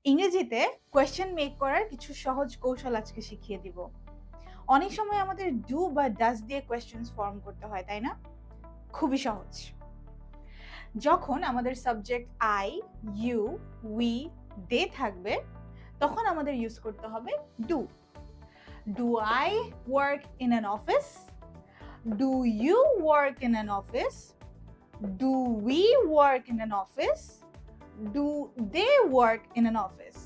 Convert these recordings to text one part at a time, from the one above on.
ইংরেজিতে question make করার কিছু সহজ কৌশল আজকে শিখিয়ে দিব। অনেক সময় আমাদের ডু বা ডাজ দিয়ে কোয়েশ্চেন্স ফর্ম করতে হয়, তাই না? খুবই সহজ। যখন আমাদের subject I, you, we, they থাকবে, তখন আমাদের ইউজ করতে হবে do. Do I work in an office? Do you work in an office? Do we work in an office? Do they work in an office?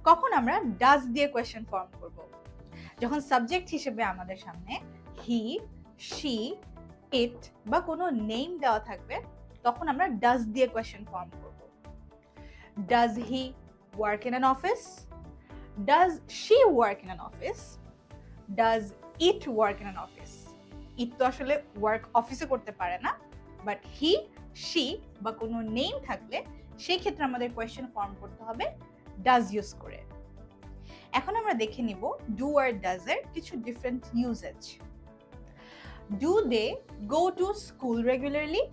কখন আমরা does দিয়ে question form করব? যখন সাবজেক্ট হিসেবে আমাদের সামনে হি, শি, ইট বা কোনো নেম দেওয়া থাকবে, তখন আমরা ডাজ দিয়ে কোয়েশ্চেন ফর্ম করব। Does he work in an office? Does she work in an office? Does it work in an office? It তো আসলে ওয়ার্ক অফিসে করতে পারে না, বাট হি, শি বা কোনো নেম থাকলে সেই ক্ষেত্রে আমাদের কোয়েশ্চেন ফর্ম করতে হবে ডাজ ইউজ করে। এখন আমরা দেখে নিব ডু আর ডাজ এর কিছু different usages. Do they go to school regularly?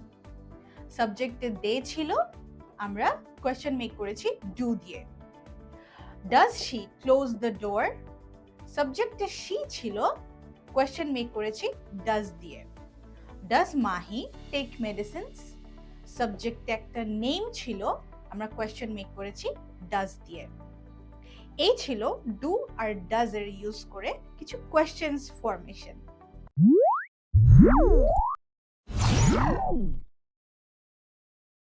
সাবজেক্টে দে ছিল, আমরা কোয়েশ্চেন মেক করেছি ডু দিয়ে। Does she close the door? সাবজেক্টে শি ছিল, কোয়েশ্চেন মেক করেছি ডাজ দিয়ে। Does Mahi take medicines? সাবজেক্টে একটা নেম ছিল, আমরা কোয়েশ্চেন মেক করেছি ডাজ দিয়ে। এই ছিল ডু আর ডাজ এর ইউজ করে কিছু কোয়েশ্চেন্স ফরমেশন।